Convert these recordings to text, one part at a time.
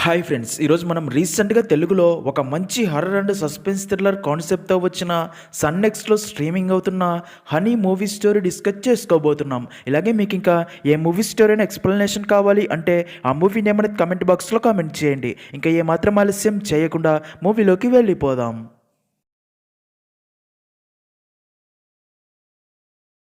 Hi friends, ఈరోజు మనం రీసెంట్గా తెలుగులో ఒక మంచి హర్రర్ అండ్ సస్పెన్స్ థ్రిల్లర్ కాన్సెప్ట్తో వచ్చిన సన్ నెక్స్ట్లో స్ట్రీమింగ్ అవుతున్న హనీ మూవీ స్టోరీ డిస్కస్ చేసుకోబోతున్నాం. ఇలాగే మీకు ఇంకా ఏ మూవీ స్టోరీ అయినా ఎక్స్ప్లెనేషన్ కావాలి అంటే ఆ మూవీ నేమ్ అనేది కమెంట్ బాక్స్లో కామెంట్ చేయండి. ఇంకా ఏమాత్రం ఆలస్యం చేయకుండా మూవీలోకి వెళ్ళిపోదాం.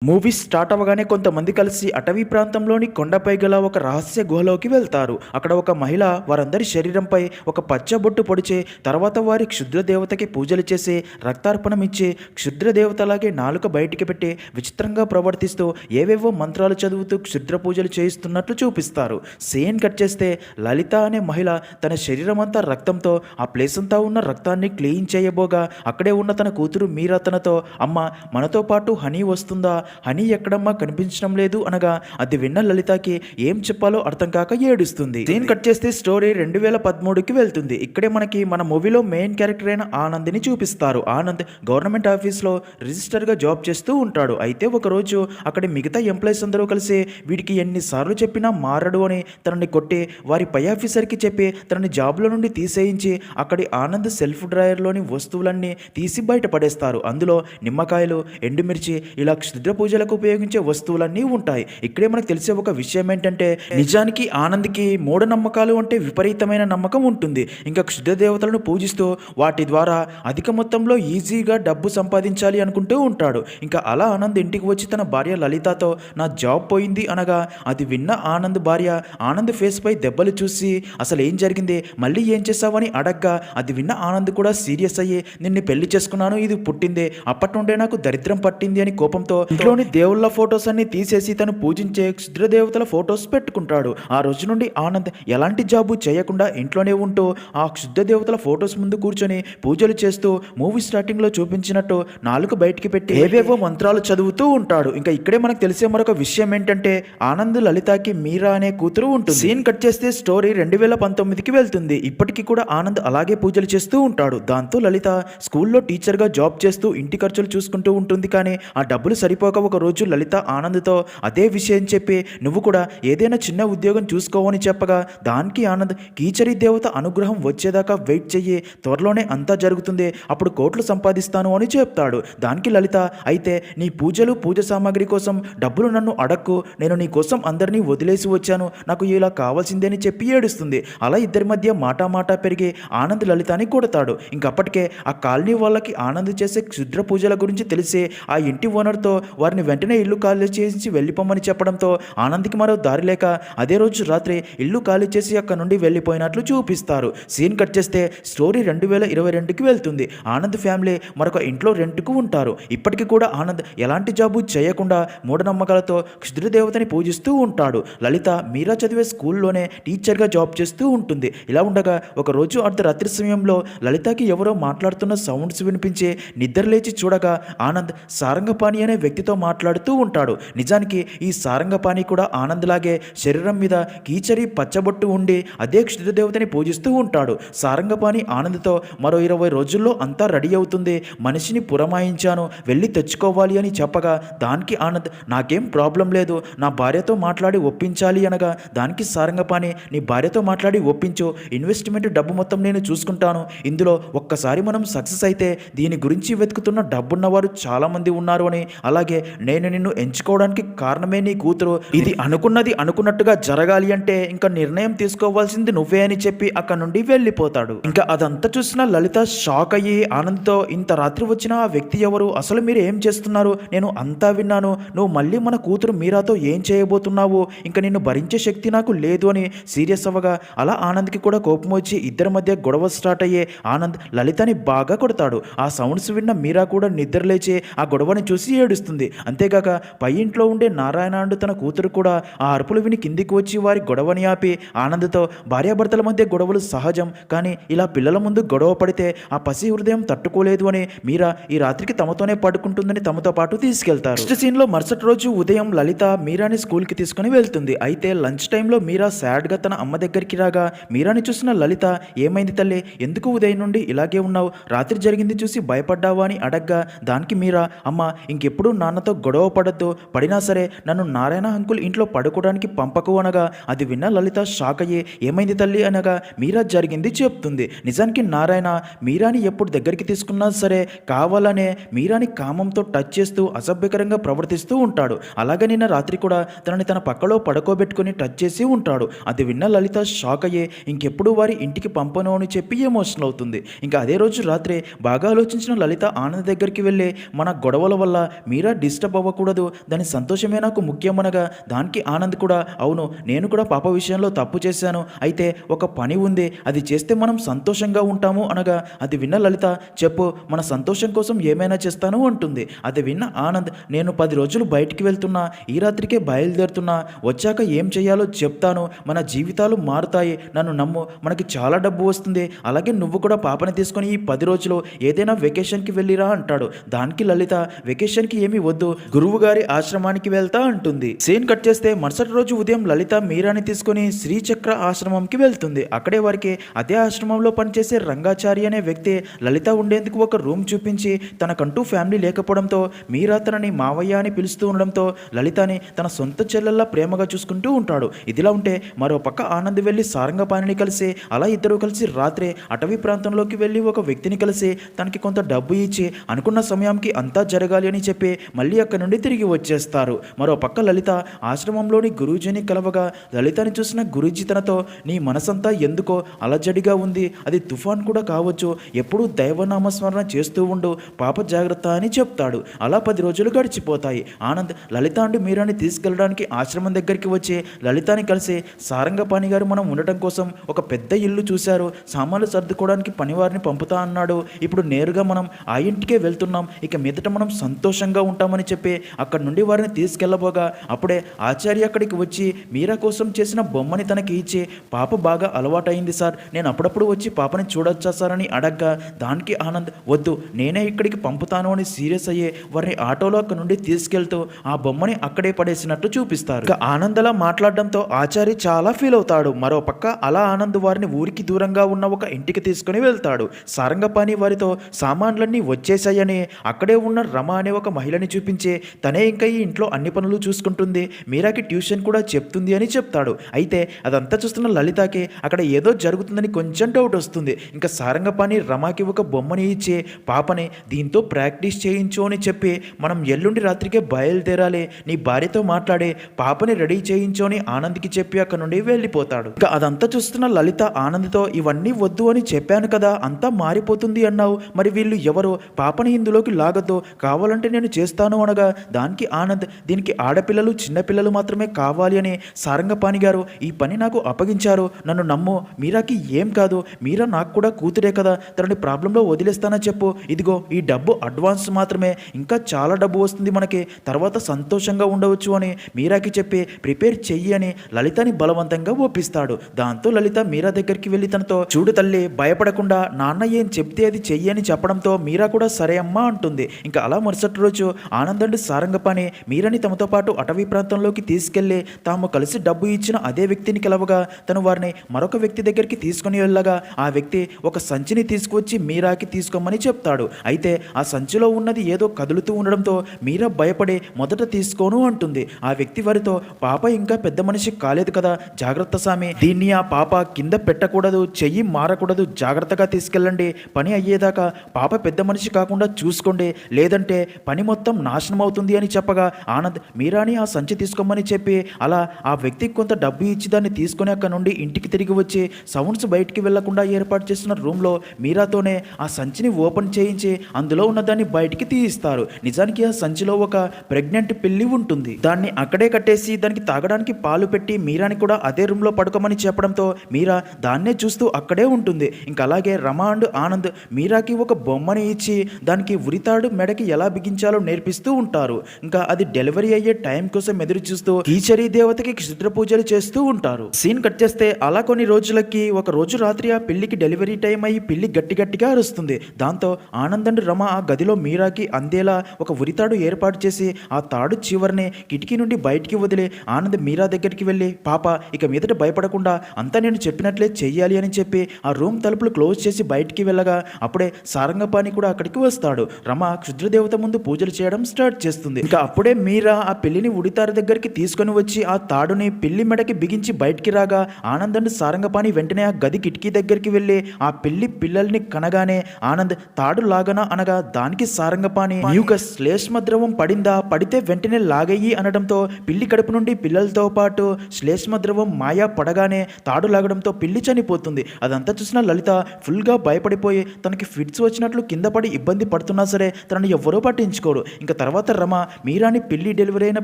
మూవీ స్టార్ట్ అవ్వగానే కొంతమంది కలిసి అటవీ ప్రాంతంలోని కొండపై గల ఒక రహస్య గుహలోకి వెళ్తారు. అక్కడ ఒక మహిళ వారందరి శరీరంపై ఒక పచ్చబొట్టు పొడిచే తర్వాత వారి క్షుద్ర దేవతకి పూజలు చేసి రక్తార్పణం ఇచ్చి క్షుద్ర దేవతలాగే నాలుక బయటికి పెట్టి విచిత్రంగా ప్రవర్తిస్తూ ఏవేవో మంత్రాలు చదువుతూ క్షుద్ర పూజలు చేయిస్తున్నట్లు చూపిస్తారు. సీన్ కట్ చేస్తే లలిత అనే మహిళ తన శరీరం అంతా రక్తంతో ఆ ప్లేస్ అంతా ఉన్న రక్తాన్ని క్లీన్ చేయబోగా అక్కడే ఉన్న తన కూతురు మీరా తనతో, అమ్మ మనతో పాటు హనీ వస్తుందా, హనీ ఎక్కడమ్మా కనిపించడం లేదు అనగా అది విన్న లలితకి ఏం చెప్పాలో అర్థం కాక ఏడుస్తుంది. సీన్ కట్ చేస్తే స్టోరీ 2013కి వెళ్తుంది. ఇక్కడే మనకి మన మూవీలో మెయిన్ క్యారెక్టర్ అయిన ఆనంద్ని చూపిస్తారు. ఆనంద్ గవర్నమెంట్ ఆఫీస్లో రిజిస్టర్గా జాబ్ చేస్తూ ఉంటాడు. అయితే ఒకరోజు అక్కడి మిగతా ఎంప్లాయీస్ అందరూ కలిసి వీడికి ఎన్నిసార్లు చెప్పినా మారడు అని తనని కొట్టి వారి పై ఆఫీసర్కి చెప్పి తనని జాబ్లో నుండి తీసేయించి అక్కడి ఆనంద్ సెల్ఫ్ డ్రాయర్లోని వస్తువులన్నీ తీసి బయటపడేస్తారు. అందులో నిమ్మకాయలు, ఎండుమిర్చి ఇలా క్షుద్ర పూజలకు ఉపయోగించే వస్తువులన్నీ ఉంటాయి. ఇక్కడే మనకు తెలిసే ఒక విషయం ఏంటంటే నిజానికి ఆనంద్కి మూఢనమ్మకాలు అంటే విపరీతమైన నమ్మకం ఉంటుంది. ఇంకా క్షుద్ర దేవతలను పూజిస్తూ వాటి ద్వారా అధిక మొత్తంలో ఈజీగా డబ్బు సంపాదించాలి అనుకుంటూ ఉంటాడు. ఇంకా అలా ఆనంద్ ఇంటికి వచ్చి తన భార్య లలితతో నా జాబ్ పోయింది అనగా అది విన్న ఆనంద్ భార్య ఆనంద్ ఫేస్ పై దెబ్బలు చూసి అసలు ఏం జరిగింది, మళ్ళీ ఏం చేసావని అడగ్గా అది విన్న ఆనంద్ కూడా సీరియస్ అయ్యి నిన్ను పెళ్లి చేసుకున్నాను, ఇది పుట్టిందే, అప్పటి నుండే నాకు దరిద్రం పట్టింది అని కోపంతో ఇంట్లోని దేవుళ్ళ ఫొటోస్ అన్ని తీసేసి తను పూజించే క్షుద్రదేవతల ఫొటోస్ పెట్టుకుంటాడు. ఆ రోజు నుండి ఆనంద్ ఎలాంటి జాబు చేయకుండా ఇంట్లోనే ఉంటూ ఆ క్షుద్ర దేవతల ఫొటోస్ ముందు కూర్చొని పూజలు చేస్తూ మూవీ స్టార్టింగ్ లో చూపించినట్టు నాలుక బయటికి పెట్టి ఏవేవో మంత్రాలు చదువుతూ ఉంటాడు. ఇంకా ఇక్కడే మనకు తెలిసే మరొక విషయం ఏంటంటే ఆనంద్ లలితకి మీరా అనే కూతురు ఉంటుంది. సీన్ కట్ చేస్తే స్టోరీ 2019కి వెళ్తుంది. ఇప్పటికీ కూడా ఆనంద్ అలాగే పూజలు చేస్తూ ఉంటాడు. దాంతో లలిత స్కూల్లో టీచర్గా జాబ్ చేస్తూ ఇంటి ఖర్చులు చూసుకుంటూ ఉంటుంది. కానీ ఆ డబ్బులు సరిపోక ఒక రోజు లలిత ఆనంద్తో అదే విషయం చెప్పి నువ్వు కూడా ఏదైనా చిన్న ఉద్యోగం చూసుకోవని చెప్పగా దానికి ఆనంద్ కీచరి దేవత అనుగ్రహం వచ్చేదాకా వెయిట్ చెయ్యి, త్వరలోనే అంతా జరుగుతుంది, అప్పుడు కోట్లు సంపాదిస్తాను అని చెప్తాడు. దానికి లలిత అయితే నీ పూజలు పూజ సామాగ్రి కోసం డబ్బులు నన్ను అడక్కు, నేను నీ కోసం అందరినీ వదిలేసి వచ్చాను, నాకు ఇలా కావాల్సిందే అని చెప్పి ఏడుస్తుంది. అలా ఇద్దరి మధ్య మాట పెరిగి ఆనంద్ లలితని కొడతాడు. ఇంకప్పటికే ఆ కాలనీ వాళ్ళకి ఆనంద్ చేసే క్షుద్ర పూజల గురించి తెలిసి ఆ ఇంటి ఓనర్తో వారిని వెంటనే ఇల్లు ఖాళీ చేసి వెళ్ళిపోమని చెప్పడంతో ఆనంద్కి మరో దారి లేక అదే రోజు రాత్రి ఇల్లు ఖాళీ చేసి అక్కడ నుండి వెళ్ళిపోయినట్లు చూపిస్తారు. సీన్ కట్ చేస్తే స్టోరీ 2022కి వెళ్తుంది. ఆనంద్ ఫ్యామిలీ మరొక ఇంట్లో రెంట్కు ఉంటారు. ఇప్పటికీ కూడా ఆనంద్ ఎలాంటి జాబు చేయకుండా మూఢనమ్మకాలతో క్షుద్రదేవతని పూజిస్తూ ఉంటాడు. లలిత మీరా చదివే స్కూల్లోనే టీచర్గా జాబ్ చేస్తూ ఉంటుంది. ఇలా ఉండగా ఒకరోజు అర్ధరాత్రి సమయంలో లలితకి ఎవరో మాట్లాడుతున్న సౌండ్స్ వినిపించి నిద్రలేచి చూడగా ఆనంద్ సారంగపాణి అనే వ్యక్తితో మాట్లాడుతూ ఉంటాడు. నిజానికి ఈ సారంగపాణి కూడా ఆనంద్ లాగే శరీరం మీద కీచరి పచ్చబొట్టు ఉండి అదే క్షుద్రదేవతని పూజిస్తూ ఉంటాడు. సారంగపాణి ఆనంద్తో మరో 20 రోజుల్లో అంతా రెడీ అవుతుంది, మనిషిని పురమాయించాను, వెళ్ళి తెచ్చుకోవాలి అని చెప్పగా దానికి ఆనంద్ నాకేం ప్రాబ్లం లేదు, నా భార్యతో మాట్లాడి ఒప్పించాలి అనగా దానికి సారంగపాణి నీ భార్యతో మాట్లాడి ఒప్పించు, ఇన్వెస్ట్మెంట్ డబ్బు మొత్తం నేను చూసుకుంటాను, ఇందులో ఒక్కసారి మనం సక్సెస్ అయితే దీని గురించి వెతుకుతున్న డబ్బున్నవారు చాలామంది ఉన్నారు అని, అలాగే నేను నిన్ను ఎంచుకోవడానికి కారణమే నీ కూతురు, ఇది అనుకున్నది అనుకున్నట్టుగా జరగాలి అంటే ఇంకా నిర్ణయం తీసుకోవాల్సింది నువ్వే అని చెప్పి అక్కడ నుండి వెళ్ళిపోతాడు. ఇంకా అదంతా చూసిన లలిత షాక్ అయ్యి ఆనంద్తో ఇంత రాత్రి వచ్చిన ఆ వ్యక్తి ఎవరు, అసలు మీరు ఏం చేస్తున్నారు, నేను అంతా విన్నాను, నువ్వు మళ్ళీ మన కూతురు మీరాతో ఏం చేయబోతున్నావు, ఇంకా నిన్ను భరించే శక్తి నాకు లేదు అని సీరియస్ అవ్వగా అలా ఆనంద్కి కూడా కోపం వచ్చి ఇద్దరి మధ్య గొడవ స్టార్ట్ అయ్యే ఆనంద్ లలితని బాగా కొడతాడు. ఆ సౌండ్స్ విన్న మీరా కూడా నిద్రలేచి ఆ గొడవని చూసి ఏడుస్తుంది. అంతేగాక పై ఇంట్లో ఉండే నారాయణ అండు తన కూతురు కూడా ఆ అరుపులు విని కిందికి వచ్చి వారి గొడవని ఆపి ఆనంద్తో భార్యాభర్తల మధ్య గొడవలు సహజం, కానీ ఇలా పిల్లల ముందు గొడవ పడితే ఆ పసి హృదయం తట్టుకోలేదు అని మీరా ఈ రాత్రికి తమతోనే పడుకుంటుందని తమతో పాటు తీసుకెళ్తారు. నెక్స్ట్ సీన్ లో మరుసటి రోజు ఉదయం లలిత మీరాని స్కూల్కి తీసుకుని వెళ్తుంది. అయితే లంచ్ టైంలో మీరా సాడ్గా తన అమ్మ దగ్గరికి రాగా మీరాని చూసిన లలిత ఏమైంది తల్లి, ఎందుకు ఉదయం నుండి ఇలాగే ఉన్నావు, రాత్రి జరిగింది చూసి భయపడ్డావా అని అడగ్గా దానికి మీరా అమ్మ ఇంకెప్పుడు నాన్నతో నాతో గొడవ పడద్దు, పడినా సరే నన్ను నారాయణ అంకుల్ ఇంట్లో పడుకోవడానికి పంపకు అనగా అది విన్న లలిత షాక్ అయ్యి ఏమైంది తల్లి అనగా మీరా జరిగింది చెప్తుంది. నిజానికి నారాయణ మీరాని ఎప్పుడు దగ్గరికి తీసుకున్నా సరే కావాలనే మీరాని కామంతో టచ్ చేస్తూ అసభ్యకరంగా ప్రవర్తిస్తూ ఉంటాడు. అలాగే నిన్న రాత్రి కూడా తనని తన పక్కలో పడుకోబెట్టుకుని టచ్ చేసి ఉంటాడు. అది విన్న లలిత షాక్ అయ్యి ఇంకెప్పుడు వారి ఇంటికి పంపను అని చెప్పి ఎమోషనల్ అవుతుంది. ఇంకా అదే రోజు రాత్రి బాగా ఆలోచించిన లలిత ఆనంద్ దగ్గరికి వెళ్ళి మన గొడవల వల్ల మీరా డిస్టర్బ్ అవ్వకూడదు, దాని సంతోషమే నాకు ముఖ్యమనగా దానికి ఆనంద్ కూడా అవును నేను కూడా పాప విషయంలో తప్పు చేశాను, అయితే ఒక పని ఉంది అది చేస్తే మనం సంతోషంగా ఉంటాము అనగా అది విన్న లలిత చెప్పు మన సంతోషం కోసం ఏమైనా చేస్తాను అంటుంది. అది విన్న ఆనంద్ నేను 10 రోజులు బయటికి వెళ్తున్నా, ఈ రాత్రికే బయలుదేరుతున్నా, వచ్చాక ఏం చేయాలో చెప్తాను, మన జీవితాలు మారుతాయి, నన్ను నమ్ము, మనకి చాలా డబ్బు వస్తుంది, అలాగే నువ్వు కూడా పాపని తీసుకొని ఈ 10 రోజులు ఏదైనా వెకేషన్కి వెళ్ళిరా అంటాడు. దానికి లలిత వెకేషన్కి ఏమీ వద్దు, గురువు గారి ఆశ్రమానికి వెళ్తా అంటుంది. సీన్ కట్ చేస్తే మరుసటి రోజు ఉదయం లలిత మీరాని తీసుకుని శ్రీచక్ర ఆశ్రమంకి వెళ్తుంది. అక్కడే వారికి అదే ఆశ్రమంలో పనిచేసే రంగాచారి అనే వ్యక్తి లలిత ఉండేందుకు ఒక రూమ్ చూపించి తనకంటూ ఫ్యామిలీ లేకపోవడంతో మీరా తనని మావయ్య అని పిలుస్తూ ఉండడంతో లలితని తన సొంత చెల్లెల్లా ప్రేమగా చూసుకుంటూ ఉంటాడు. ఇదిలా ఉంటే మరో పక్క ఆనంద్ వెళ్ళి సారంగపాణిని కలిసి అలా ఇద్దరు కలిసి రాత్రి అటవీ ప్రాంతంలోకి వెళ్ళి ఒక వ్యక్తిని కలిసి తనకి కొంత డబ్బు ఇచ్చి అనుకున్న సమయానికి అంతా జరగాలి అని చెప్పి మళ్ళీ అక్కడి నుండి తిరిగి వచ్చేస్తారు. మరో పక్క లలిత ఆశ్రమంలోని గురూజీని కలవగా లలితని చూసిన గురూజీ తనతో నీ మనసంతా ఎందుకో అలజడిగా ఉంది, అది తుఫాన్ కూడా కావచ్చు, ఎప్పుడూ దైవనామస్మరణ చేస్తూ ఉండు, పాప జాగ్రత్త అని చెప్తాడు. అలా 10 రోజులు గడిచిపోతాయి. ఆనంద్ లలిత అండ్ మీరాని తీసుకెళ్ళడానికి ఆశ్రమం దగ్గరికి వచ్చి లలితాని కలిసి సారంగపాణి గారు మనం ఉండటం కోసం ఒక పెద్ద ఇల్లు చూశారు, సామాన్లు సర్దుకోవడానికి పనివారిని పంపుతా అన్నాడు, ఇప్పుడు నేరుగా మనం ఆ ఇంటికే వెళ్తున్నాం, ఇక మీదట మనం సంతోషంగా ఉంటామని చెప్పి అక్కడి నుండి వారిని తీసుకెళ్ళబోగా అప్పుడే ఆచార్య అక్కడికి వచ్చి మీరా కోసం చేసిన బొమ్మని తనకి ఇచ్చి పాప బాగా అలవాటైంది సార్, నేను అప్పుడప్పుడు వచ్చి పాపని చూడొచ్చా సార్ అని అడగ్గా దానికి ఆనంద్ వద్దు నేనే ఇక్కడికి పంపుతాను అని సీరియస్ అయ్యి వారిని ఆటోలో అక్కడి నుండి తీసుకెళ్తూ ఆ బొమ్మని అక్కడే పడేసినట్టు చూపిస్తారు. ఇక ఆనంద్ అలా మాట్లాడడంతో ఆచార్య చాలా ఫీల్ అవుతాడు. మరో పక్క అలా ఆనంద్ వారిని ఊరికి దూరంగా ఉన్న ఒక ఇంటికి తీసుకుని వెళ్తాడు. సారంగపాణి వారితో సామాన్లన్నీ వచ్చేసాయని అక్కడే ఉన్న రమ అనే ఒక మహిళని చూపించి తనే ఇంకా ఈ ఇంట్లో అన్ని పనులు చూసుకుంటుంది, మీరాకి ట్యూషన్ కూడా చెప్తుంది అని చెప్తాడు. అయితే అదంతా చూస్తున్న లలితకి అక్కడ ఏదో జరుగుతుందని కొంచెం డౌట్ వస్తుంది. ఇంకా సారంగపాణి రమాకి ఒక బొమ్మని ఇచ్చి పాపని దీంతో ప్రాక్టీస్ చేయించు అని చెప్పి మనం ఎల్లుండి రాత్రికే బయలుదేరాలి, నీ భార్యతో మాట్లాడి పాపని రెడీ చేయించు అని ఆనంద్కి చెప్పి అక్కడ నుండి వెళ్ళిపోతాడు. ఇక అదంతా చూస్తున్న లలిత ఆనంద్తో ఇవన్నీ వద్దు అని చెప్పాను కదా, అంతా మారిపోతుంది అన్నావు, మరి వీళ్ళు ఎవరు, పాపని ఇందులోకి లాగద్దు, కావాలంటే నేను చేస్తాను అనగా దానికి ఆనంద్ దీనికి ఆడపిల్లలు చిన్నపిల్లలు మాత్రమే కావాలి అని సారంగపాణి గారు ఈ పని నాకు అప్పగించారు, నన్ను నమ్ము, మీరాకి ఏం కాదు, మీరా నాకు కూడా కూతురే కదా, తనని ప్రాబ్లంలో వదిలేస్తానని చెప్పు, ఇదిగో ఈ డబ్బు అడ్వాన్స్ మాత్రమే, ఇంకా చాలా డబ్బు వస్తుంది మనకి, తర్వాత సంతోషంగా ఉండవచ్చు అని మీరాకి చెప్పి ప్రిపేర్ చెయ్యి అని లలితని బలవంతంగా ఒప్పిస్తాడు. దాంతో లలిత మీరా దగ్గరికి వెళ్ళి తనతో చూడు తల్లి భయపడకుండా నాన్న ఏం చెప్తే అది చెయ్యి అని చెప్పడంతో మీరా కూడా సరే అమ్మా అంటుంది. ఇంకా అలా మరుసటి రోజు ఆనంద్ అండ్ సారంగపాణి మీరాని తమతో పాటు అటవీ ప్రాంతంలోకి తీసుకెళ్లి తాము కలిసి డబ్బు ఇచ్చిన అదే వ్యక్తిని కలవగా తను వారిని మరొక వ్యక్తి దగ్గరికి తీసుకుని వెళ్ళగా ఆ వ్యక్తి ఒక సంచిని తీసుకువచ్చి మీరాకి తీసుకోమని చెప్తాడు. అయితే ఆ సంచిలో ఉన్నది ఏదో కదులుతూ ఉండడంతో మీరా భయపడి మొదట తీసుకోను అంటుంది. ఆ వ్యక్తి వారితో పాప ఇంకా పెద్ద మనిషి కాలేదు కదా, జాగ్రత్త సామి, దీన్ని ఆ పాప కింద పెట్టకూడదు, చెయ్యి మారకూడదు, జాగ్రత్తగా తీసుకెళ్ళండి, పని అయ్యేదాకా పాప పెద్ద మనిషి కాకుండా చూసుకోండి, లేదంటే పని మొత్తం నాశనం అవుతుంది అని చెప్పగా ఆనంద్ మీరాని ఆ సంచి తీసుకోమని చెప్పి అలా ఆ వ్యక్తికి కొంత డబ్బు ఇచ్చి దాన్ని తీసుకుని అక్కడ నుండి ఇంటికి తిరిగి వచ్చి సౌండ్స్ బయటికి వెళ్లకుండా ఏర్పాటు చేసిన రూమ్లో మీరాతోనే ఆ సంచిని ఓపెన్ చేయించి అందులో ఉన్న దాన్ని బయటికి తీయిస్తారు. నిజానికి ఆ సంచిలో ఒక ప్రెగ్నెంట్ పిల్లి ఉంటుంది. దాన్ని అక్కడే కట్టేసి దానికి తాగడానికి పాలు పెట్టి మీరాని కూడా అదే రూమ్లో పడుకోమని చెప్పడంతో మీరా దాన్నే చూస్తూ అక్కడే ఉంటుంది. ఇంకా అలాగే రమ అండ్ ఆనంద్ మీరాకి ఒక బొమ్మని ఇచ్చి దానికి ఉరితాడు మెడకి ఎలా బిగించాలో నేర్పిస్తూ ఉంటారు. ఇంకా అది డెలివరీ అయ్యే టైం కోసం ఎదురు చూస్తూ కీచరీ దేవతకి క్షుద్ర పూజలు చేస్తూ ఉంటారు. సీన్ కట్ చేస్తే అలా కొన్ని రోజులకి ఒక రోజు రాత్రి ఆ పిల్లికి డెలివరీ టైం అయ్యి పిల్లి గట్టిగా అరుస్తుంది. దాంతో ఆనంద్ అండ్ రమ ఆ గదిలో మీరాకి అందేలా ఒక ఉరితాడు ఏర్పాటు చేసి ఆ తాడు చివరిని కిటికీ నుండి బయటికి వదిలి ఆనంద్ మీరా దగ్గరికి వెళ్ళి పాప ఇక మీదట భయపడకుండా అంతా నేను చెప్పినట్లే చెయ్యాలి అని చెప్పి ఆ రూమ్ తలుపులు క్లోజ్ చేసి బయటికి వెళ్ళగా అప్పుడే సారంగపాణి కూడా అక్కడికి వస్తాడు. రమ క్షుద్రదేవత ముందు పూజలు చేయడం స్టార్ట్ చేస్తుంది. ఇంకా అప్పుడే మీరా ఆ పిల్లిని ఉడితార దగ్గరికి తీసుకొని వచ్చి ఆ తాడుని పిల్లి మెడకి బిగించి బయటికి రాగా ఆనంద్ అండ్ సారంగపాణి వెంటనే ఆ గది కిటికీ దగ్గరికి వెళ్ళి ఆ పిల్లి పిల్లల్ని కనగానే ఆనంద్ తాడు లాగన అనగా దానికి సారంగపాణి నీకు శ్లేష్మ ద్రవం పడిందా, పడితే వెంటనే లాగయ్యి అనడంతో పిల్లి కడుపు నుండి పిల్లలతో పాటు శ్లేష్మ ద్రవం మాయా పడగానే తాడు లాగడంతో పిల్లి చనిపోతుంది. అదంతా చూసిన లలిత ఫుల్గా భయపడిపోయి తనకి ఫిట్స్ వచ్చినట్లు కింద పడి ఇబ్బంది పడుతున్నా సరే తనని ఎవ్వరూ పట్టించుకోరు. ఇంకా తర్వాత రమ మీరాని పిల్లి డెలివరీ అయిన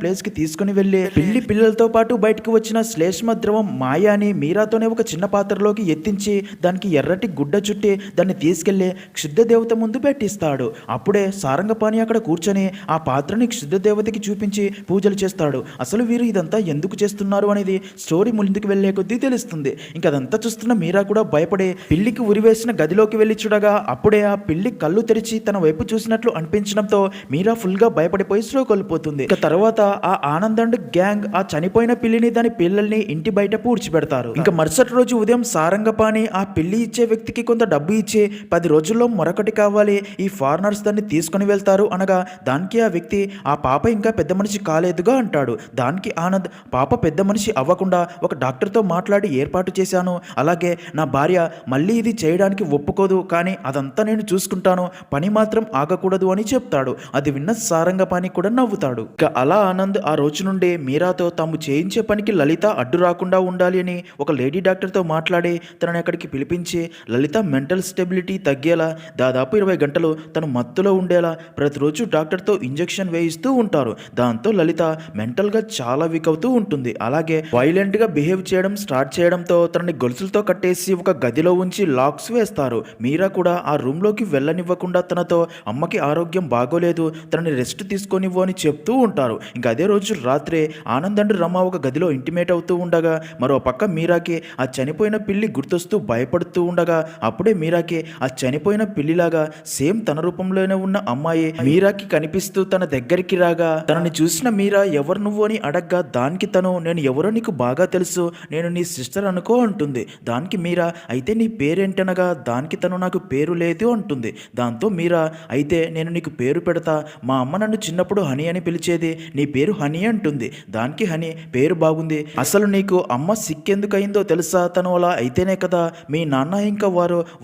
ప్లేస్కి తీసుకుని వెళ్ళి పిల్లి పిల్లలతో పాటు బయటకు వచ్చిన శ్లేష్మ ద్రవం మాయాని మీరాతోనే ఒక చిన్న పాత్రలోకి ఎత్తించి దానికి ఎర్రటి గుడ్డ చుట్టి దాన్ని తీసుకెళ్లి క్షుద్ర దేవత ముందు పెట్టిస్తాడు. అప్పుడే సారంగపాణి అక్కడ కూర్చొని ఆ పాత్రని క్షుద్ర దేవతకి చూపించి పూజలు చేస్తాడు. అసలు వీరు ఇదంతా ఎందుకు చేస్తున్నారు అనేది స్టోరీ ముందుకు వెళ్లే కొద్దీ తెలుస్తుంది. ఇంకా అదంతా చూస్తున్న మీరా కూడా భయపడి పిల్లికి ఉరివేసిన గదిలోకి వెళ్ళి చూడగా అప్పుడే ఆ పిల్లి కళ్ళు తెరిచి తన వైపు చూసినట్లు అనిపించడంతో మీరా ఫుల్ గా భయపడిపోయి స్లో కోల్పోతుంది. ఇక తర్వాత ఆ ఆనంద్ అండ్ గ్యాంగ్ ఆ చనిపోయిన పిల్లిని దాని పిల్లల్ని ఇంటి బయట పూడ్చిపెడతారు. ఇంకా మరుసటి రోజు ఉదయం సారంగపాణి ఆ పిల్లి ఇచ్చే వ్యక్తికి కొంత డబ్బు ఇచ్చి 10 రోజుల్లో మరొకటి కావాలి, ఈ ఫారినర్స్ దాన్ని తీసుకుని వెళ్తారు అనగా దానికి ఆ వ్యక్తి ఆ పాప ఇంకా పెద్ద మనిషి కాలేదుగా అంటాడు. దానికి ఆనంద్ పాప పెద్ద మనిషి అవ్వకుండా ఒక డాక్టర్తో మాట్లాడి ఏర్పాటు చేశాను, అలాగే నా భార్య మళ్ళీ ఇది చేయడానికి ఒప్పుకోదు, కానీ అదంతా నేను చూసుకుంటాను, పని మాత్రం ఆగకూడదు అని చెప్తాడు. అది విన్న సారంగపాణి కూడా నవ్వుతాడు. ఇక అలా ఆనంద్ ఆ రోజు నుండి మీరాతో తాము చేయించే పనికి లలిత అడ్డు రాకుండా ఉండాలి అని ఒక లేడీ డాక్టర్తో మాట్లాడి తనని అక్కడికి పిలిపించి లలిత మెంటల్ స్టెబిలిటీ తగ్గేలా దాదాపు 20 గంటలు తను మత్తులో ఉండేలా ప్రతిరోజు డాక్టర్తో ఇంజెక్షన్ వేయిస్తూ ఉంటారు. దాంతో లలిత మెంటల్గా చాలా వీక్ అవుతూ ఉంటుంది. అలాగే వైలెంట్గా బిహేవ్ చేయడం స్టార్ట్ చేయడంతో తనని గొలుసులతో కట్టేసి ఒక గదిలో ఉంచి లాక్స్ వేస్తారు. మీరా కూడా ఆ రూమ్లోకి వెళ్ళనివ్వకుండా తనతో అమ్మకి ఆరోగ్యం బాగోలేదు, తనని రెస్ట్ తీసుకొనివ్వు అని చెప్తూ ఉంటారు. ఇంకా అదే రోజు రాత్రే ఆనంద్ అండ్ రమ ఒక గదిలో ఇంటిమేట్ అవుతూ ఉండగా మరో పక్క మీరాకి ఆ చనిపోయిన పిల్లి గుర్తొస్తూ భయపడుతూ ఉండగా అప్పుడే మీరాకి ఆ చనిపోయిన పిల్లిలాగా సేమ్ తన రూపంలోనే ఉన్న అమ్మాయి మీరాకి కనిపిస్తూ తన దగ్గరికి రాగా తనని చూసిన మీరా ఎవరు నువ్వు అని అడగ్గా దానికి తను నేను ఎవరో నీకు బాగా తెలుసు, నేను నీ సిస్టర్ అనుకో అంటుంది. దానికి మీరా అయితే నీ పేరేంటనగా దానికి తను నాకు పేరు లేదు అంటుంది. దాంతో మీరా అయితే నేను నీకు పేరు పెడతా, మా అమ్మ నన్ను చిన్నప్పుడు హనీ అని పిలిచేది, నీ పేరు హనీ అంటుంది. దానికి హనీ పేరు బాగుంది, అసలు నీకు అమ్మ సిక్కెందుకయిందో తెలుసా, తను అలా అయితేనే కదా మీ నాన్న ఇంకా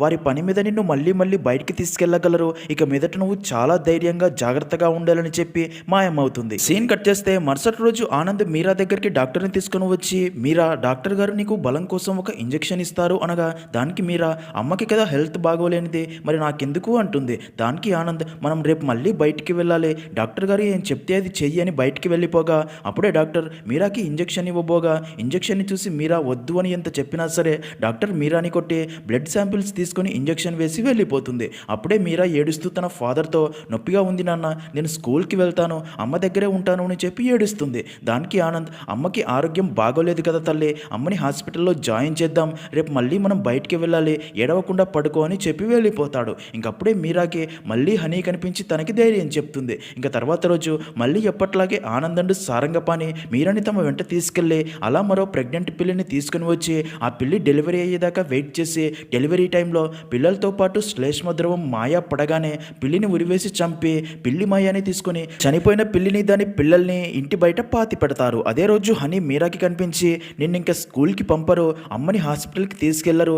వారి పని మీద నిన్ను మళ్ళీ మళ్ళీ బయటికి తీసుకెళ్లగలరు, ఇక మీదట నువ్వు చాలా ధైర్యంగా జాగ్రత్తగా ఉండాలని చెప్పి మాయమవుతుంది. సీన్ కట్ చేస్తే మరుసటి రోజు ఆనంద్ మీరా దగ్గరికి డాక్టర్ని తీసుకుని వచ్చి మీరా డాక్టర్ గారు నీకు బలం కోసం ఒక ఇంజెక్షన్ ఇస్తారు అనగా దానికి మీరా అమ్మకి కదా హెల్త్ బాగోలేనిది మరి నాకెందుకు అంటుంది. దానికి ఆనంద్ మనం రేపు మళ్ళీ బయటికి వెళ్ళాలి, డాక్టర్ గారు ఏం చెప్తే అది చెయ్యి అని బయటికి వెళ్ళిపోగా అప్పుడే డాక్టర్ మీరాకి ఇంజెక్షన్ ఇవ్వబోగా ఇంజెక్షన్ని చూసి మీరా వద్దు అని ఎంత చెప్పినా సరే డాక్టర్ మీరాని కొట్టి బ్లడ్ శాంపిల్స్ తీసుకొని ఇంజెక్షన్ వేసి వెళ్ళిపోతుంది. అప్పుడే మీరా ఏడుస్తూ తన ఫాదర్తో నొప్పిగా ఉంది నాన్న, నేను స్కూల్కి వెళ్తాను, అమ్మ దగ్గరే ఉంటాను అని చెప్పి ఏడుస్తుంది. దానికి ఆనంద్ అమ్మకి ఆరోగ్యం బాగోలేదు కదా తల్లి, అమ్మని హాస్పిటల్లో జాయిన్ చేద్దాం, రేపు మళ్ళీ మనం బయటికి వెళ్ళాలి, ఏడవకుండా పడుకో అని చెప్పి వెళ్ళిపోతాడు. ఇంకప్పుడే మీరాకి మళ్ళీ హనీ కనిపించి తనకి ధైర్యం చెప్తుంది. ఇంకా తర్వాత రోజు మళ్ళీ ఎప్పట్లాగే ఆనంద్ అండ్ సారంగపాణి మీరాని తమ వెంట తీసుకెళ్ళి అలా మరో ప్రెగ్నెంట్ పిల్లిని తీసుకుని వచ్చి ఆ పిల్లి డెలివరీ అయ్యేదాకా వెయిట్ చేసి డెలివరీ టైంలో పిల్లలతో పాటు శ్లేష్మ ద్రవం మాయా పడగానే పిల్లిని ఉరివేసి చంపి పిల్లి మాయాని తీసుకుని చనిపోయిన పిల్లిని దాని పిల్లల్ని ఇంటి బయట పాతి పెడతారు. అదే రోజు హనీ మీరాకి కనిపించి నిన్న ఇంకా స్కూల్కి పంపరు, అమ్మని హాస్పిటల్కి తీసుకెళ్లరు,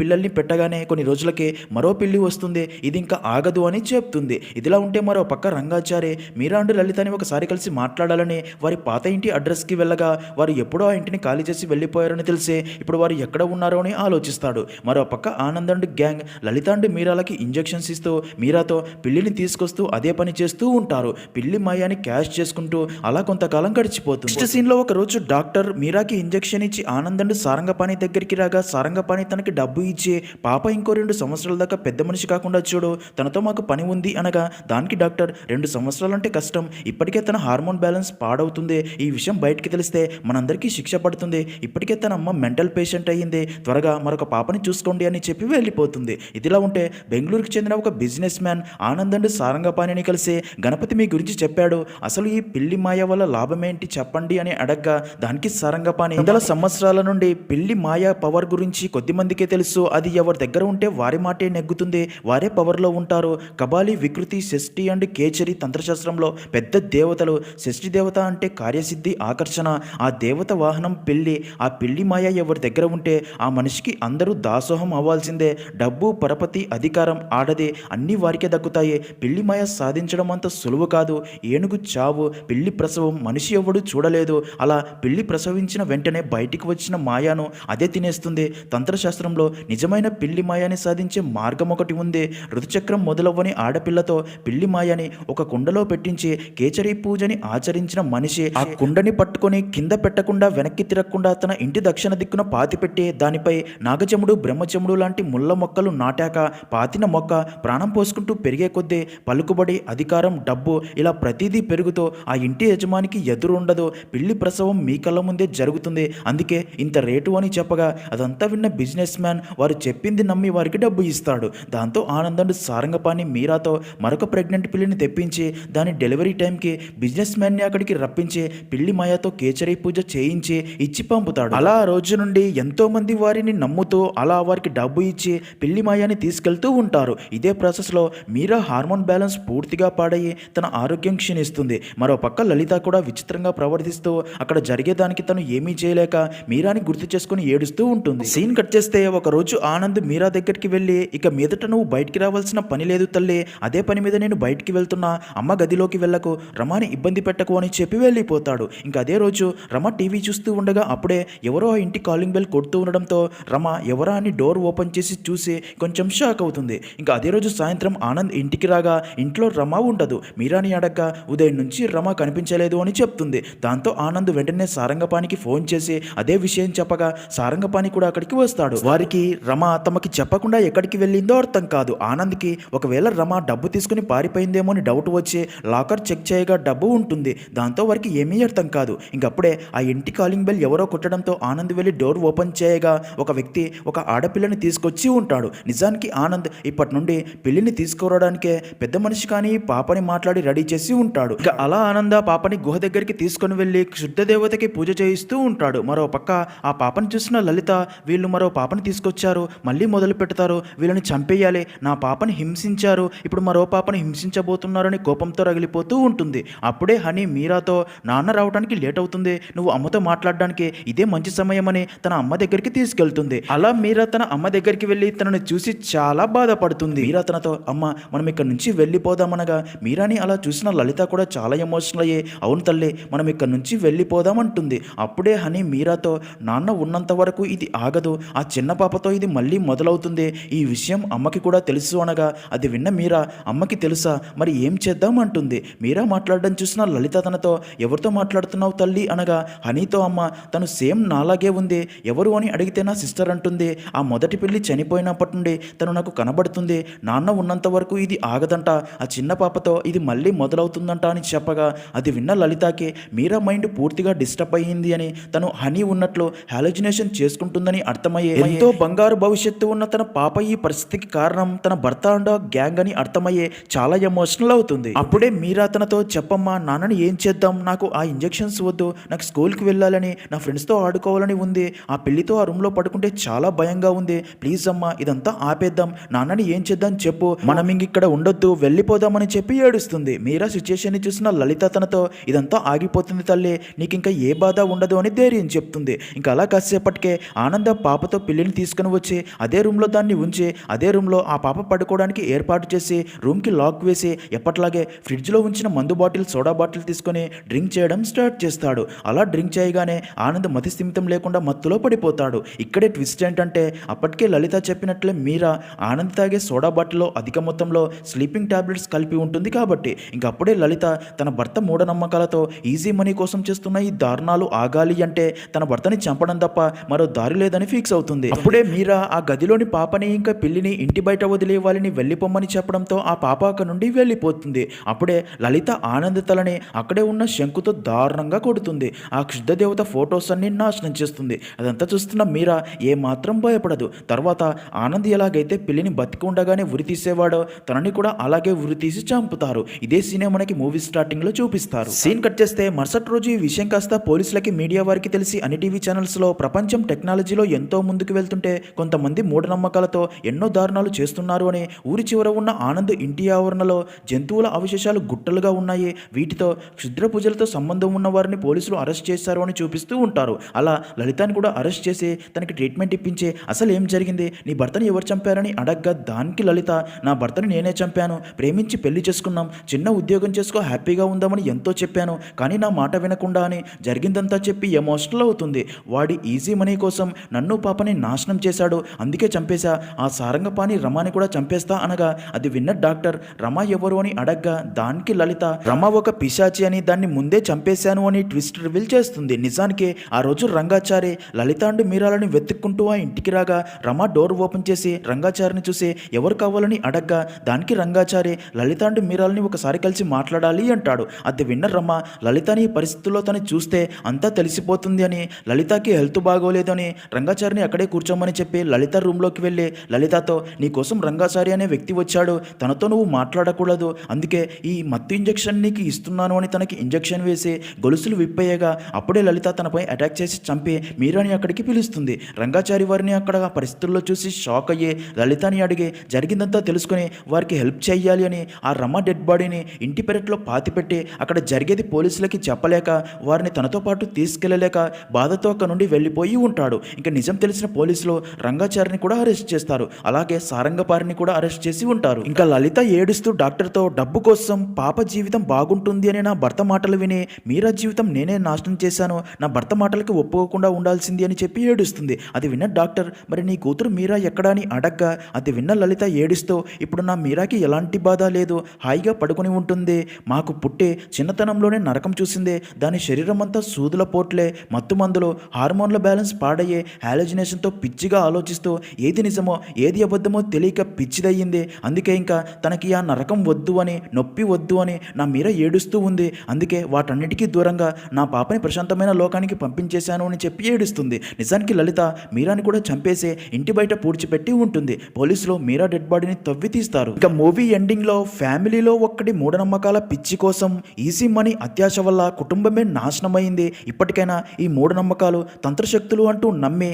పిల్లల్ని పెట్టగానే కొన్ని రోజులకి మరో పిల్లి వస్తుంది, ఇది ఇంకా ఆగదు అని చెప్తుంది. ఇదిలా ఉంటే మరో పక్క రంగాచారి మీరా అండ్ లలితని ఒకసారి కలిసి మాట్లాడాలని వారి పాత ఇంటి అడ్రస్కి వెళ్ళగా వారు ఎప్పుడో ఆ ఇంటిని ఖాళీ చేసి వెళ్ళిపోయారని తెలిసి ఇప్పుడు వారు ఎక్కడ ఉన్నారో అని ఆలోచిస్తాడు. మరో పక్క Anand and gang Lalitha and మీరాలకి ఇంజెక్షన్స్ ఇస్తూ మీరాతో పిల్లిని తీసుకొస్తూ అదే పని చేస్తూ ఉంటారు. పిల్లి మాయాని క్యాష్ చేసుకుంటూ అలా కొంతకాలం గడిచిపోతుంది. నెక్స్ట్ సీన్ లో ఒక రోజు డాక్టర్ మీరాకి ఇంజెక్షన్ ఇచ్చి ఆనంద్ అండ్ సారంగపాణి దగ్గరికి రాగా సారంగపాణి తనకి డబ్బు ఇచ్చి పాప ఇంకో 2 సంవత్సరాల దాకా పెద్ద మనిషి కాకుండా చూడు, తనతో మాకు పని ఉంది అనగా దానికి డాక్టర్ 2 సంవత్సరాలంటే కష్టం, ఇప్పటికే తన హార్మోన్ బ్యాలెన్స్ పాడవుతుంది, ఈ విషయం బయటికి తెలిస్తే మనందరికీ శిక్ష పడుతుంది, ఇప్పటికే తన అమ్మ మెంటల్ పేషెంట్ అయ్యింది, త్వరగా మరొక పాపని చూసుకోండి అని చెప్పి వెళ్ళిపోతుంది. ఇదిలా ఉంటే బెంగళూరుకి చెందిన ఒక బిజినెస్ మ్యాన్ ఆనంద్ అండ్ సారంగపాణిని కలిసి గణపతి మీ గురించి చెప్పాడు, అసలు ఈ పిల్లి మాయ వల్ల లాభం ఏంటి చెప్పండి అని అడగ్గా దానికి సారంగపాణి 100 సంవత్సరాల నుండి పిల్లి మాయా పవర్ గురించి కొద్ది మందికే తెలుసు, అది ఎవరి దగ్గర ఉంటే వారి మాటే నెగ్గుతుంది, వారే పవర్లో ఉంటారు, కబాలి వికృతి షష్ఠి అండ్ కేచరి తంత్రశాస్త్రంలో పెద్ద దేవతలు, షష్ఠి దేవత అంటే కార్యసిద్ధి, ఆకర్షణ. ఆ దేవత వాహనం పెళ్లి. ఆ పెళ్లి మాయ ఎవరి దగ్గర ఉంటే ఆ మనిషికి అందరూ దాసోహం అవ్వాల్సిందే. డబ్బు, పరపతి, అధికారం, ఆడది అన్నీ వారికే దక్కుతాయి. పెళ్లి మాయ సాధించడం అంత సులువు కాదు. ఏనుగు చావు, పెళ్లి ప్రసవం మనిషి ఎవడు చూడలేదు. అలా పెళ్లి ప్రసవించిన వెంటనే బయటికి వచ్చిన మాయాను అదే తినేస్తుంది. తంత్రశాస్త్రంలో నిజమైన పెళ్లి మాయాని సాధించే మార్గం ఒకటి ఉంది. ఋతుచక్రం మొదలవ్వని ఆడపిల్లతో పెళ్లి మాయని ఒక కుండలో పెట్టించి కేచరీ పూజని ఆచరించిన మనిషి ఆ కుండని పట్టుకొని కింద పెట్టకుండా వెనక్కి తిరగకుండా తన ఇంటి దక్షిణ దిక్కున పాతిపెట్టి దానిపై నాగచముడు, బ్రహ్మచముడు లాంటి ముళ్ళ మొక్కలు నాటాక పాతిన మొక్క ప్రాణం పోసుకుంటూ పెరిగే కొద్దీ పలుకుబడి, అధికారం, డబ్బు ఇలా ప్రతిదీ పెరుగుతూ ఆ ఇంటి యజమానికి ఎదురు ఉండదు. పెళ్లి ప్రసవం మీ కళ్ళ ముందే జరుగుతుంది. అందుకే ఇంత రేటు అని చెప్పగా అదంతా విన్న బిజినెస్ మ్యాన్ వారు చెప్పింది నమ్మి వారికి డబ్బు ఇస్తాడు. దాంతో ఆనందుడు సారంగపాణి మీరాతో మరొక ప్రెగ్నెంట్ పిల్లిని తెప్పించి దాని డెలివరీ టైంకి బిజినెస్ మ్యాన్ని అక్కడికి రప్పించి పిల్లి మాయతో కేచరీ పూజ చేయించి ఇచ్చి పంపుతాడు. అలా ఆ రోజు నుండి ఎంతో మంది వారిని నమ్ముతూ అలా వారికి డబ్బు ఇచ్చి పిల్లి మాయాని తీసుకెళ్తూ ఉంటారు. ఇదే ప్రాసెస్లో మీరా హార్మోన్ బ్యాలెన్స్ పూర్తిగా పాడయి తన ఆరోగ్యం క్షీణిస్తుంది. మరో పక్క లలిత కూడా విచిత్రంగా ప్రవర్తిస్తూ అక్కడ జరిగేదానికి తను ఏమీ చేయలేక మీరాని గుర్తు చేసుకుని ఏడుస్తూ ఉంటుంది. సీన్ కట్ చేస్తే ఒక రోజు ఆనంద్ మీరా దగ్గరికి వెళ్ళి, ఇక మీదట నువ్వు బయటికి రావాల్సిన పని లేదు తల్లి, అదే పని మీద నేను బయటికి వెళ్తున్నా, అమ్మ గదిలోకి వెళ్ళకు, రమాని ఇబ్బంది పెట్టకు అని చెప్పి వెళ్ళిపోతాడు. ఇంకా అదే రోజు రమ టీవీ చూస్తూ ఉండగా అప్పుడే ఎవరో ఆ ఇంటి కాలింగ్ బెల్ కొడుతూ ఉండడంతో రమ ఎవరా అని డోర్ ఓపెన్ చేసి చూసి కొంచెం షాక్ అవుతుంది. ఇంకా అదే రోజు సాయంత్రం ఆనంద్ ఇంటికి రాగా ఇంట్లో రమ ఉండదు. మీరాని అడగ్గా ఉదయం నుంచి రమ కనిపించలేదు అని చెప్తుంది. దాంతో ఆనంద్ వెంటనే సారంగపాణికి ఫోన్ చేసి అదే విషయం చెప్పగా సారంగపాణి కూడా అక్కడికి వస్తాడు. వారికి రమ తమకి చెప్పకుండా ఎక్కడికి వెళ్ళిందో అర్థం కాదు. ఆనంద్కి ఒకవేళ రమ డబ్బు తీసుకుని పారిపోయిందేమో అని డౌట్ వచ్చి లాకర్ చెక్ చేయగా డబ్బు ఉంటుంది. దాంతో వారికి ఏమీ అర్థం కాదు. ఇంకప్పుడే ఆ ఇంటి కాలింగ్ బెల్ ఎవరో కొట్టడంతో ఆనంద్ వెళ్ళి డోర్ ఓపెన్ చేయగా ఒక వ్యక్తి ఒక ఆడపిల్లని తీసుకొచ్చి ఉంటాడు. నిజానికి ఆనంద్ ఇప్పటి నుండి పెళ్లిని తీసుకురావడానికే పెద్ద మనిషి కానీ పాపని మాట్లాడి రెడీ చేసి ఉంటాడు. ఇక అలా ఆనంద్ ఆ పాపని గుహ దగ్గరికి తీసుకొని వెళ్ళి శుద్ధ దేవతకి పూజ చేయిస్తూ ఉంటాడు. మరో పక్క ఆ పాపని చూసిన లలిత వీళ్ళు మరో పాపని తీసుకొచ్చారు, మళ్ళీ మొదలు పెడతారు, వీళ్ళని చంపేయాలి, నా పాపని హింసించారు, ఇప్పుడు మరో పాపని హింసించబోతున్నారని కోపంతో రగిలిపోతూ ఉంటుంది. అప్పుడే హనీ మీరాతో నాన్న రావడానికి లేట్ అవుతుంది, నువ్వు అమ్మతో మాట్లాడడానికి ఇదే మంచి సమయం అని తన అమ్మ దగ్గరికి తీసుకెళ్తుంది. అలా మీరా తన అమ్మ దగ్గరికి వెళ్ళి తనని చూసి చాలా బాధపడుతుంది. మీరా తనతో అమ్మ మనం ఇక్కడ నుంచి వెళ్ళిపోదామనగా మీరాని అలా చూసిన లలిత కూడా చాలా ఎమోషనల్ అయ్యి అవును తల్లి మనం ఇక్కడ నుంచి వెళ్ళిపోదామంటుంది. అప్పుడే హనీ మీరాతో నాన్న ఉన్నంత వరకు ఇది ఆగదు, ఆ చిన్న పాపతో ఇది మళ్ళీ మొదలవుతుంది, ఈ విషయం అమ్మకి కూడా తెలుసు అనగా అది విన్న మీరా అమ్మకి తెలుసా మరి ఏం చేద్దాం అంటుంది. మీరా మాట్లాడడం చూసిన లలిత తనతో ఎవరితో మాట్లాడుతున్నావు తల్లి అనగా హనీతో అమ్మ తను సేమ్ నాలాగే ఉంది, ఎవరు అని అడిగితే నా సిస్టర్ అంటుంది, ఆ మొదటి పెళ్లి చనిపోయినప్పటి నుండి తను నాకు కనబడుతుంది, నాన్న ఉన్నంత వరకు ఇది ఆగదంట, ఆ చిన్న పాపతో ఇది మళ్ళీ మొదలవుతుందంట అని చెప్పగా అది విన్న లలితకి మీరా మైండ్ పూర్తిగా డిస్టర్బ్ అయ్యింది అని తను హనీ ఉన్నట్లు హాలుజినేషన్ చేసుకుంటుందని అర్థమయ్యే ఎంతో బంగారు భవిష్యత్తు ఉన్న తన పాప ఈ పరిస్థితికి కారణం తన భర్త అండ్ గ్యాంగ్ అని అర్థమయ్యే చాలా ఎమోషనల్ అవుతుంది. అప్పుడే మీరా తనతో చెప్పమ్మా నాన్నని ఏం చేద్దాం, నాకు ఆ ఇంజెక్షన్స్ వద్దు, నాకు స్కూల్కి వెళ్ళాలని నా ఫ్రెండ్స్తో ఆడుకోవాలని ఉంది, ఆ పెళ్లితో ఆ రూమ్లో పడుకుంటే చాలా భయంగా ఉంది, ప్లీజ్ అమ్మా ఇదంతా ఆపేద్దాం, నాన్నని ఏం చేద్దాం చెప్పు, మనం ఇక్కడ ఉండొద్దు వెళ్ళిపోదామని చెప్పి ఏడుస్తుంది. మీరా సిచ్యుయేషన్ని చూసిన లలిత తనతో ఇదంతా ఆగిపోతుంది తల్లి, నీకు ఇంకా ఏ బాధ ఉండదు అని ధైర్యం చెప్తుంది. ఇంకా అలా కాసేపటికే ఆనంద పాపతో పిల్లిని తీసుకుని వచ్చి అదే రూమ్లో దాన్ని ఉంచి అదే రూమ్లో ఆ పాప పడుకోవడానికి ఏర్పాటు చేసి రూమ్కి లాక్ వేసి ఎప్పట్లాగే ఫ్రిడ్జ్లో ఉంచిన మందు బాటిల్ సోడా బాటిల్ తీసుకొని డ్రింక్ చేయడం స్టార్ట్ చేస్తాడు. అలా డ్రింక్ చేయగానే ఆనంద్ మతి స్థిమితం లేకుండా మత్తులో పడిపోతాడు. ఇక్కడే ట్విస్ట్ ఏంటంటే అప్పటికే లలిత చెప్పినట్లే మీరా ఆనంద్ తాగే సోడా బాటిల్లో అధిక మొత్తంలో స్లీపింగ్ టాబ్లెట్స్ కలిపి ఉంటుంది కాబట్టి ఇంకప్పుడే లలిత తన భర్త మూఢనమ్మకాలతో ఈజీ మనీ కోసం చేస్తున్న ఈ దారుణాలు ఆగాలి అంటే తన భర్తని చంపడం తప్ప మరో దారి లేదని ఫిక్స్ అవుతుంది. అప్పుడే మీరా ఆ గదిలోని పాపని ఇంకా పిల్లిని ఇంటి బయట వదిలే వాళ్ళని వెళ్ళిపోమ్మని చెప్పడంతో ఆ పాప అక్కడ నుండి వెళ్ళిపోతుంది. అప్పుడే లలిత ఆనంద్ తలని అక్కడే ఉన్న శంకుతో దారుణంగా కొడుతుంది. ఆ క్షుద్ధ దేవత ఫొటోస్ అన్ని నాశనం చేస్తుంది. అదంతా చూస్తున్న మీరా ఏ మాత్రం భయపడదు. తర్వాత ఆనంద్ ఎలాగైతే పిల్లిని బతికి ఉండగానే ఉరి తీసేవాడో తనని కూడా అలాగే ఉరి తీసి చంపుతారు. ఇదే సీనే మనకి మూవీ స్టార్టింగ్ లో చూపిస్తారు. సీన్ కట్ చేస్తే మరుసటి రోజు ఈ విషయం కాస్త పోలీసులకి మీడియా వారికి తెలిసి అన్ని టీవీ ఛానల్స్ లో ప్రపంచం టెక్నాలజీలో ఎంతో ముందుకు వెళ్తుంటే కొంతమంది మూఢనమ్మకాలతో ఎన్నో దారుణాలు చేస్తున్నారు అని ఊరి చివర ఉన్న ఆనంద్ ఇంటి ఆవరణలో జంతువుల జంతువుల అవశేషాలు గుట్టలుగా ఉన్నాయి, వీటితో క్షుద్ర పూజలతో సంబంధం ఉన్న వారిని పోలీసులు అరెస్ట్ చేశారు అని చూపిస్తూ ఉంటారు. అలా లలితాని కూడా అరెస్ట్ చేసి తనకి ట్రీట్మెంట్ ఇప్పించి అసలు ఏం జరిగింది, నీ భర్తని ఎవరు చంపారని అడగ్గా దానికి లలిత, నా భర్తని నేనే చంపాను, ప్రేమించి పెళ్లి చేసుకున్నాం, చిన్న ఉద్యోగం చేసుకో హ్యాపీగా ఉందామని ఎంతో చెప్పాను, కానీ నా మాట వినకుండా అని జరిగిందంతా చెప్పి ఎమోషనల్ అవుతుంది. వాడి ఈజీ మనీ కోసం నన్ను పాపని నాశనం చేశాడు, అందుకే చంపేశా, ఆ సారంగపాణి రమాని కూడా చంపేస్తా అనగా అది విన్న డాక్టర్ రమ ఎవరు అని అడగ్గా దానికి లలిత రమ ఒక పిశాచి అని, దాన్ని ముందే చంపేశాను అని ట్విస్ట్ రివీల్ చేస్తుంది. నిజానికి ఆ రోజు రంగాచారి లలిత అండ్ మీరాలని వెతుక్కుంటూ ఆ ఇంటికి రాగా రమ డోర్ ఓపెన్ చేసి రంగాచారిని చూసి ఎవరు కావాలని అడగ్గా దానికి రంగాచారి లలిత అండ్ మీరాలని ఒకసారి కలిసి మాట్లాడాలి అంటాడు. అది విన్న రమ లలితని ఈ పరిస్థితుల్లో తను చూస్తే అంతా తెలిసిపోతుంది అని, లలితకి హెల్త్ బాగోలేదని రంగాచారిని అక్కడే కూర్చోమని చెప్పి లలిత రూమ్లోకి వెళ్ళి లలితతో, నీకోసం రంగాచారి అనే వ్యక్తి వచ్చాడు, తనతో నువ్వు మాట్లాడకూడదు, అందుకే ఈ మత్తు ఇంజెక్షన్ నీకు ఇస్తున్నాను అని తనకి ఇంజెక్షన్ వేసి గొలుసులు విప్పయ్యగా అప్పుడే లలిత తనపై అటాక్ చేసి చంపి మీరాని అక్కడికి పిలుస్తుంది. రంగాచారి వారిని అక్కడ పరిస్థితుల్లో చూసి షాక్ అయ్యి లలితని అడిగి జరిగిందంతా తెలుసుకుని వారికి హెల్ప్ చేయాలి అని ఆ రమ డెడ్ బాడీని ఇంటి పెరట్లో పాతిపెట్టి అక్కడ జరిగేది పోలీసులకి చెప్పలేక వారిని తనతో పాటు తీసుకెళ్లలేక బాధతో అక్కడ నుండి వెళ్ళిపోయి ఉంటాడు. ఇంకా నిజం తెలిసిన పోలీసులు రంగాచారిని కూడా అరెస్ట్ చేస్తారు, అలాగే సారంగపారిని కూడా అరెస్ట్ చేసి ఉంటారు. ఇంకా లలిత ఏడుస్తూ డాక్టర్తో, డబ్బు కోసం పాప జీవితం బాగుంటుంది అని నా భర్త మాటలు విని మీరా జీవితం నేనే నాశనం చేశాను, నా భర్త మాటలకి ఒప్పుకోకుండా ఉండాల్సింది అని చెప్పి ఏడుస్తుంది. అది విన్న డాక్టర్, మరి నీ కూతురు మీరా ఎక్కడా అని అడగ్గా అది విన్న లలిత ఏడుస్తూ, ఇప్పుడు నా మీరాకి ఎలాంటి బాధ లేదు, హాయిగా పడుకొని ఉంటుంది, మాకు పుట్టే చిన్నతనంలోనే నరకం చూసిందే, దాని శరీరం అంతా సూదుల పోట్లే, మత్తు మందులు, హార్మోన్ల బ్యాలెన్స్ పాడయ్యే, హాలోజినేషన్తో పిచ్చిగా ఆలోచిస్తూ ఏది నిజమో ఏది అబద్ధమో తెలియక పిచ్చిదయ్యింది, అందుకే ఇంకా తనకి ఆ నరకం వద్దు అని, నొప్పి వద్దు అని నా మీరా ఏడుస్తూ ఉంది, అందుకే వాటన్నిటికీ దూరంగా నా పాపని ప్రశాంతమైన లోకానికి పంపించేశాను అని చెప్పి ఏడుస్తుంది. నిజానికి లలిత మీరాని కూడా చంపేసి ఇంటి బయట పూడ్చిపెట్టి ఉంటుంది. పోలీసులు మీరా డెడ్ బాడీని తవ్వి తీస్తారు. ఇక మూవీ ఎండింగ్లో ఫ్యామిలీలో ఒక్కడి మూఢనమ్మకాల పిచ్చి కోసం ఈజీ మనీ అత్యాశ వల్ల కుటుంబమే నాశనమైంది, ఇప్పటికైనా ఈ మూఢనమ్మకాలు తంత్రశక్తులు అంటూ నమ్మి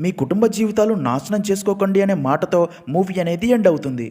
మీ కుటుంబ జీవితాలు నాశనం చేసుకోకండి అనే మాటతో మూవీ అనేది ఎండ్ అవుతుంది.